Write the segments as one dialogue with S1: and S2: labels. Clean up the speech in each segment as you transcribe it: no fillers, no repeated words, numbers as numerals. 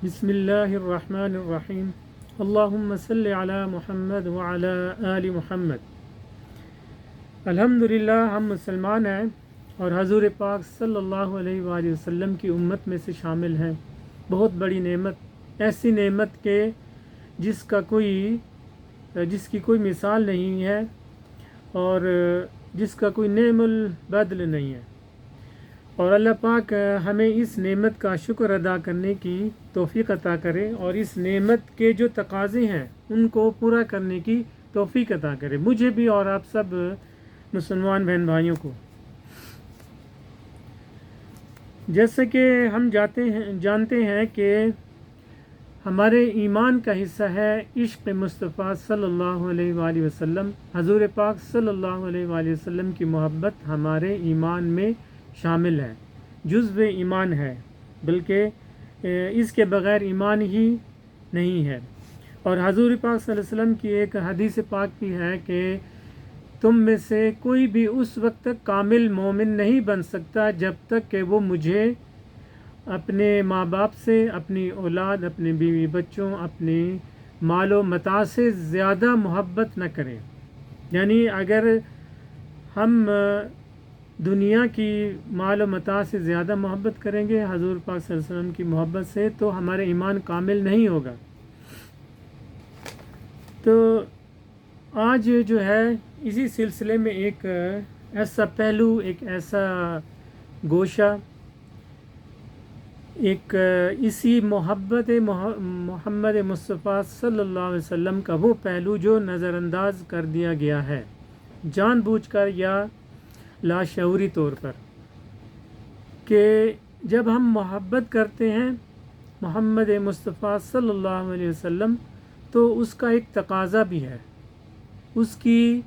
S1: بسم اللہ الرحمن الرحیم اللہم صلی علی محمد وعلی آل محمد۔ الحمدللہ ہم مسلمان ہیں اور حضور پاک صلی اللہ علیہ وآلہ وسلم کی امت میں سے شامل ہیں۔ بہت بڑی نعمت، ایسی نعمت کہ جس کی کوئی مثال نہیں ہے اور جس کا کوئی نعم البدل نہیں ہے، اور اللہ پاک ہمیں اس نعمت کا شکر ادا کرنے کی توفیق عطا کرے اور اس نعمت کے جو تقاضے ہیں ان کو پورا کرنے کی توفیق عطا کرے، مجھے بھی اور آپ سب مسلمان بہن بھائیوں کو۔ جیسے کہ ہم جانتے ہیں کہ ہمارے ایمان کا حصہ ہے عشق مصطفیٰ صلی اللہ علیہ وآلہ وسلم۔ حضور پاک صلی اللہ علیہ وآلہ وسلم کی محبت ہمارے ایمان میں شامل ہے، جزو ایمان ہے، بلکہ اس کے بغیر ایمان ہی نہیں ہے۔ اور حضور پاک صلی اللہ علیہ وسلم کی ایک حدیث پاک بھی ہے کہ تم میں سے کوئی بھی اس وقت تک کامل مومن نہیں بن سکتا جب تک کہ وہ مجھے اپنے ماں باپ سے، اپنی اولاد، اپنے بیوی بچوں، اپنے مال و متاع سے زیادہ محبت نہ کرے۔ یعنی اگر ہم دنیا کی مال و متاع سے زیادہ محبت کریں گے حضور پاک صلی اللہ علیہ وسلم کی محبت سے تو ہمارا ایمان کامل نہیں ہوگا۔ تو آج جو ہے اسی سلسلے میں ایک ایسا پہلو، ایک ایسا گوشہ، ایک اسی محبت محمد مصطفیٰ صلی اللہ علیہ وسلم کا وہ پہلو جو نظر انداز کر دیا گیا ہے جان بوجھ کر یا لاشعوری طور پر، کہ جب ہم محبت کرتے ہیں محمد مصطفیٰ صلی اللہ علیہ وسلم تو اس کا ایک تقاضا بھی ہے، اس کی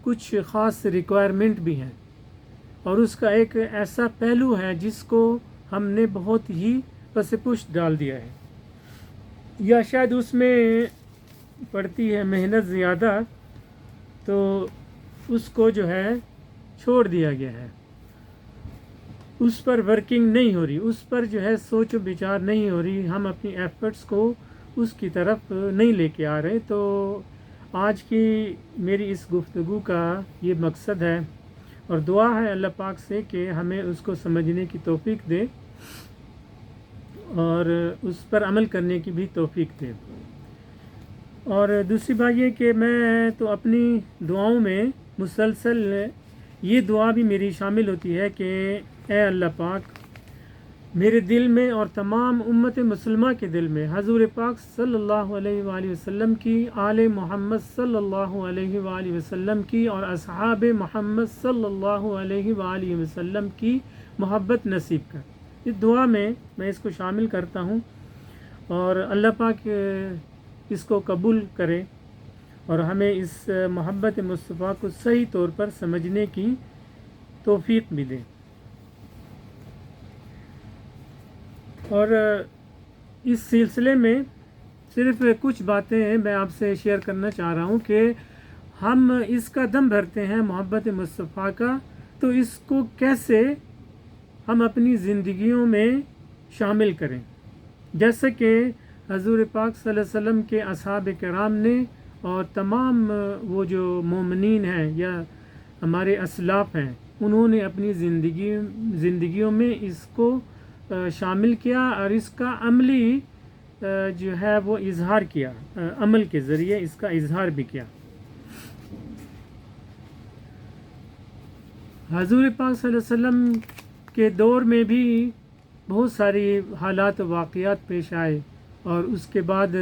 S1: کچھ خاص ریکوائرمنٹ بھی ہیں، اور اس کا ایک ایسا پہلو ہے جس کو ہم نے بہت ہی پس پشت ڈال دیا ہے، یا شاید اس میں پڑتی ہے محنت زیادہ تو اس کو جو ہے چھوڑ دیا گیا ہے، اس پر ورکنگ نہیں ہو رہی، اس پر جو ہے سوچ و بچار نہیں ہو رہی، ہم اپنی ایفرٹس کو اس کی طرف نہیں لے کے آ رہے۔ تو آج کی میری اس گفتگو کا یہ مقصد ہے، اور دعا ہے اللہ پاک سے کہ ہمیں اس کو سمجھنے کی توفیق دے اور اس پر عمل کرنے کی بھی توفیق دے۔ اور دوسری بات یہ کہ میں تو اپنی دعاؤں میں مسلسل یہ دعا بھی میری شامل ہوتی ہے کہ اے اللہ پاک میرے دل میں اور تمام امت مسلمہ کے دل میں حضور پاک صلی اللہ علیہ وآلہ وسلم کی، آل محمد صلی اللہ علیہ وآلہ وسلم کی اور اصحاب محمد صلی اللہ علیہ وآلہ وسلم کی محبت نصیب کر۔ اس دعا میں اس کو شامل کرتا ہوں، اور اللہ پاک اس کو قبول کرے اور ہمیں اس محبت مصطفیٰ کو صحیح طور پر سمجھنے کی توفیق بھی دے۔ اور اس سلسلے میں صرف کچھ باتیں میں آپ سے شیئر کرنا چاہ رہا ہوں کہ ہم اس کا دم بھرتے ہیں محبت مصطفیٰ کا، تو اس کو کیسے ہم اپنی زندگیوں میں شامل کریں، جیسے کہ حضور پاک صلی اللہ علیہ وسلم کے اصحاب کرام نے اور تمام وہ جو مومنین ہیں یا ہمارے اسلاف ہیں انہوں نے اپنی زندگیوں میں اس کو شامل کیا اور اس کا عملی جو ہے وہ اظہار کیا، عمل کے ذریعے اس کا اظہار بھی کیا۔ حضور پاک صلی اللہ علیہ وسلم کے دور میں بھی بہت ساری حالات و واقعات پیش آئے، اور اس کے بعد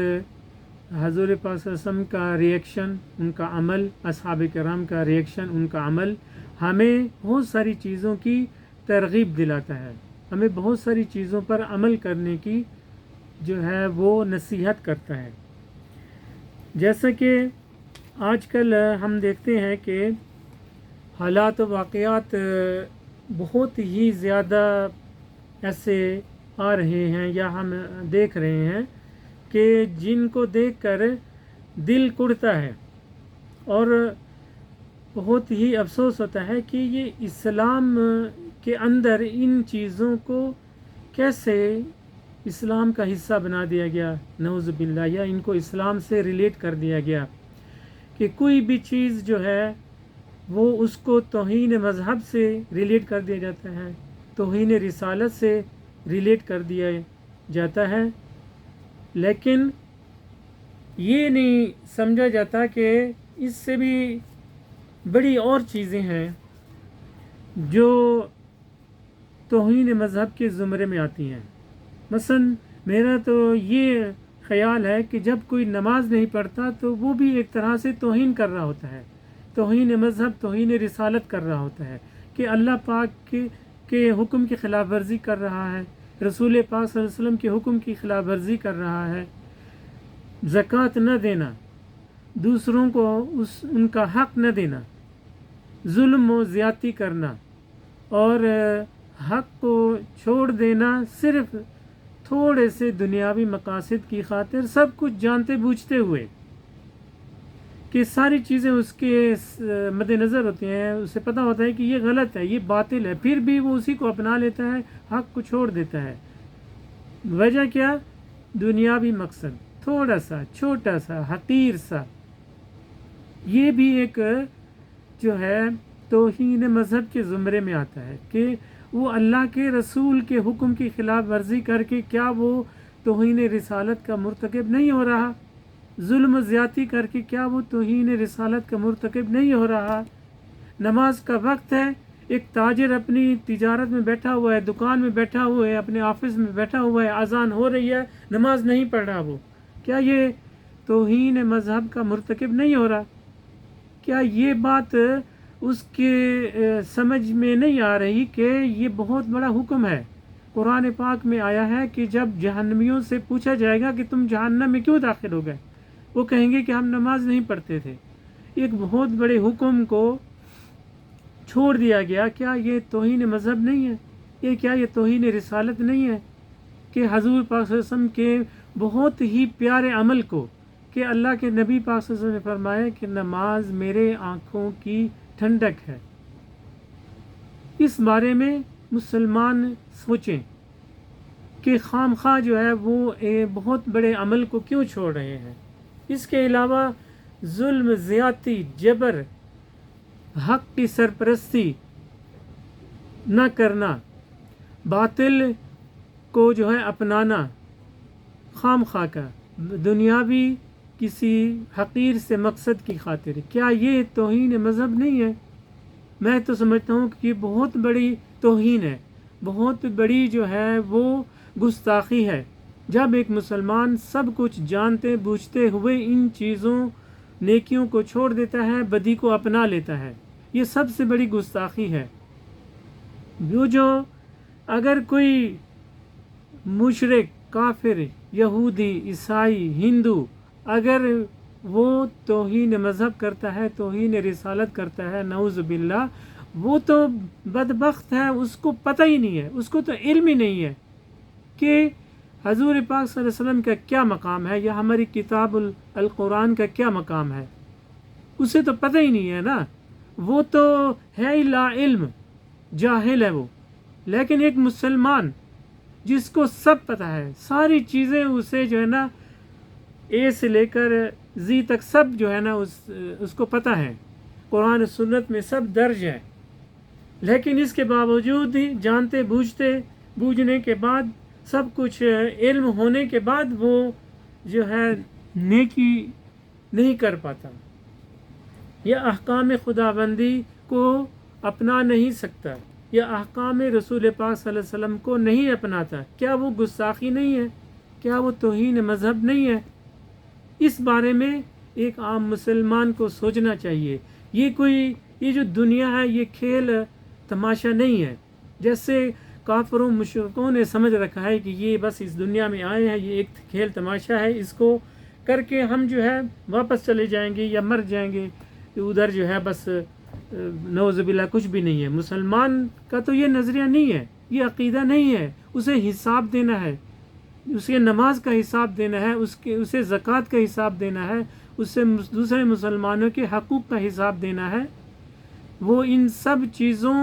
S1: حضور پاک صلی اللہ علیہ وسلم کا ریئیکشن، ان کا عمل، اصحاب کرام کا ریئیکشن، ان کا عمل ہمیں بہت ساری چیزوں کی ترغیب دلاتا ہے، ہمیں بہت ساری چیزوں پر عمل کرنے کی جو ہے وہ نصیحت کرتا ہے۔ جیسا کہ آج کل ہم دیکھتے ہیں کہ حالات و واقعات بہت ہی زیادہ ایسے آ رہے ہیں یا ہم دیکھ رہے ہیں کہ جن کو دیکھ کر دل کڑتا ہے، اور بہت ہی افسوس ہوتا ہے کہ یہ اسلام کے اندر ان چیزوں کو کیسے اسلام کا حصہ بنا دیا گیا نعوذ باللہ، یا ان کو اسلام سے ریلیٹ کر دیا گیا کہ کوئی بھی چیز جو ہے وہ اس کو توہین مذہب سے ریلیٹ کر دیا جاتا ہے، توہین رسالت سے ریلیٹ کر دیا جاتا ہے، لیکن یہ نہیں سمجھا جاتا کہ اس سے بھی بڑی اور چیزیں ہیں جو توہین مذہب کے زمرے میں آتی ہیں۔ مثلا میرا تو یہ خیال ہے کہ جب کوئی نماز نہیں پڑھتا تو وہ بھی ایک طرح سے توہین کر رہا ہوتا ہے، توہین مذہب، توہین رسالت کر رہا ہوتا ہے کہ اللہ پاک کے حکم کی خلاف ورزی کر رہا ہے، رسول پاک صلی اللہ علیہ وسلم کے حکم کی خلاف ورزی کر رہا ہے، زکوٰۃ نہ دینا، دوسروں کو ان کا حق نہ دینا، ظلم و زیادتی کرنا اور حق کو چھوڑ دینا صرف تھوڑے سے دنیاوی مقاصد کی خاطر، سب کچھ جانتے بوجھتے ہوئے کہ ساری چیزیں اس کے مد نظر ہوتی ہیں، اسے پتہ ہوتا ہے کہ یہ غلط ہے، یہ باطل ہے، پھر بھی وہ اسی کو اپنا لیتا ہے، حق کو چھوڑ دیتا ہے۔ وجہ کیا؟ دنیاوی مقصد، تھوڑا سا چھوٹا سا حقیر سا۔ یہ بھی ایک جو ہے توہین مذہب کے زمرے میں آتا ہے کہ وہ اللہ کے رسول کے حکم کی خلاف ورزی کر کے کیا وہ توہین رسالت کا مرتکب نہیں ہو رہا؟ ظلم و زیادتی کر کے کیا وہ توہین رسالت کا مرتکب نہیں ہو رہا؟ نماز کا وقت ہے، ایک تاجر اپنی تجارت میں بیٹھا ہوا ہے، دکان میں بیٹھا ہوا ہے، اپنے آفس میں بیٹھا ہوا ہے، اذان ہو رہی ہے، نماز نہیں پڑھ رہا، وہ کیا یہ توہین مذہب کا مرتکب نہیں ہو رہا؟ کیا یہ بات اس کے سمجھ میں نہیں آ رہی کہ یہ بہت بڑا حکم ہے؟ قرآن پاک میں آیا ہے کہ جب جہنمیوں سے پوچھا جائے گا کہ تم جہنم میں کیوں داخل ہو گئے، وہ کہیں گے کہ ہم نماز نہیں پڑھتے تھے۔ ایک بہت بڑے حکم کو چھوڑ دیا گیا، کیا یہ توہین مذہب نہیں ہے؟ کیا یہ توہین رسالت نہیں ہے کہ حضور پاک صلی اللہ علیہ وسلم کے بہت ہی پیارے عمل کو، کہ اللہ کے نبی پاک صلی اللہ علیہ وسلم نے فرمایا کہ نماز میرے آنکھوں کی ٹھنڈک ہے۔ اس بارے میں مسلمان سوچیں کہ خام خواہ جو ہے وہ بہت بڑے عمل کو کیوں چھوڑ رہے ہیں۔ اس کے علاوہ ظلم، زیادتی، جبر، حق کی سرپرستی نہ کرنا، باطل کو جو ہے اپنانا خام خواہ کا، دنیاوی کسی حقیر سے مقصد کی خاطر، کیا یہ توہین مذہب نہیں ہے؟ میں تو سمجھتا ہوں کہ یہ بہت بڑی توہین ہے، بہت بڑی جو ہے وہ گستاخی ہے۔ جب ایک مسلمان سب کچھ جانتے بوجھتے ہوئے ان چیزوں، نیکیوں کو چھوڑ دیتا ہے، بدی کو اپنا لیتا ہے، یہ سب سے بڑی گستاخی ہے۔ جو اگر کوئی مشرک، کافر، یہودی، عیسائی، ہندو اگر وہ توہین مذہب کرتا ہے، توہین رسالت کرتا ہے، نعوذ باللہ، وہ تو بدبخت ہے، اس کو پتہ ہی نہیں ہے، اس کو تو علم ہی نہیں ہے کہ حضور پاک صلی اللہ علیہ وسلم کا کیا مقام ہے یا ہماری کتاب القرآن کا کیا مقام ہے، اسے تو پتہ ہی نہیں ہے نا، وہ تو ہے ہی لا علم، جاہل ہے وہ۔ لیکن ایک مسلمان جس کو سب پتہ ہے، ساری چیزیں اسے جو ہے نا اے سے لے کر زی تک سب جو ہے نا اس کو پتہ ہے، قرآن سنت میں سب درج ہے، لیکن اس کے باوجود ہی جانتے بوجھنے کے بعد، سب کچھ علم ہونے کے بعد وہ جو ہے نیکی نہیں کر پاتا، یا احکام خداوندی کو اپنا نہیں سکتا، یا احکام رسول پاک صلی اللہ علیہ وسلم کو نہیں اپناتا، کیا وہ گستاخی نہیں ہے؟ کیا وہ توہین مذہب نہیں ہے؟ اس بارے میں ایک عام مسلمان کو سوچنا چاہیے۔ یہ جو دنیا ہے یہ کھیل تماشا نہیں ہے، جیسے کافروں مشرکوں نے سمجھ رکھا ہے کہ یہ بس اس دنیا میں آئے ہیں، یہ ایک کھیل تماشا ہے، اس کو کر کے ہم جو ہے واپس چلے جائیں گے یا مر جائیں گے، ادھر جو ہے بس نعوذ باللہ کچھ بھی نہیں ہے۔ مسلمان کا تو یہ نظریہ نہیں ہے، یہ عقیدہ نہیں ہے، اسے حساب دینا ہے، اسے نماز کا حساب دینا ہے، اسے زکوٰۃ کا حساب دینا ہے، اسے دوسرے مسلمانوں کے حقوق کا حساب دینا ہے۔ وہ ان سب چیزوں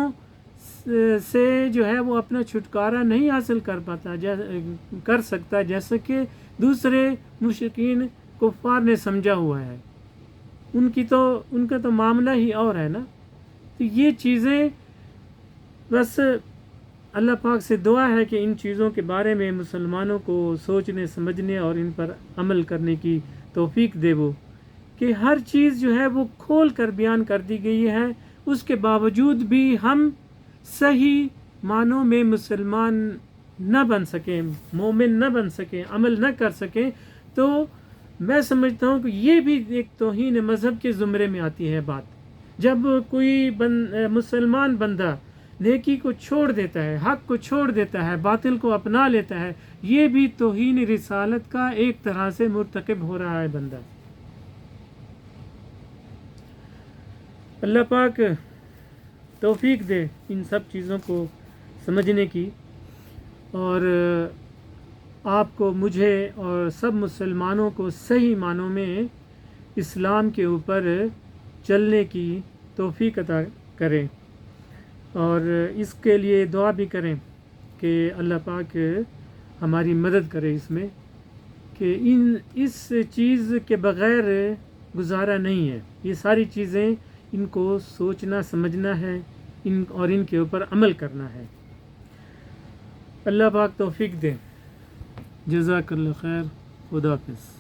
S1: سے جو ہے وہ اپنا چھٹکارا نہیں حاصل کر سکتا جیسا کہ دوسرے مشرکین کفار نے سمجھا ہوا ہے. ان کا تو معاملہ ہی اور ہے نا. تو یہ چیزیں بس اللہ پاک سے دعا ہے کہ ان چیزوں کے بارے میں مسلمانوں کو سوچنے سمجھنے اور ان پر عمل کرنے کی توفیق دے وہ کہ ہر چیز جو ہے وہ کھول کر بیان کر دی گئی ہے. اس کے باوجود بھی ہم صحیح معنوں میں مسلمان نہ بن سکیں, مومن نہ بن سکیں, عمل نہ کر سکیں, تو میں سمجھتا ہوں کہ یہ بھی ایک توہین مذہب کے زمرے میں آتی ہے بات. جب کوئی مسلمان بندہ نیکی کو چھوڑ دیتا ہے, حق کو چھوڑ دیتا ہے, باطل کو اپنا لیتا ہے, یہ بھی توہین رسالت کا ایک طرح سے مرتکب ہو رہا ہے بندہ. اللہ پاک توفیق دے ان سب چیزوں کو سمجھنے کی, اور آپ کو, مجھے اور سب مسلمانوں کو صحیح معنوں میں اسلام کے اوپر چلنے کی توفیق عطا کریں, اور اس کے لیے دعا بھی کریں کہ اللہ پاک ہماری مدد کرے اس میں, کہ اس چیز کے بغیر گزارا نہیں ہے. یہ ساری چیزیں ان کو سوچنا سمجھنا ہے, اور ان کے اوپر عمل کرنا ہے. اللہ پاک توفیق دے. جزاک اللہ خیر. خدا حافظ.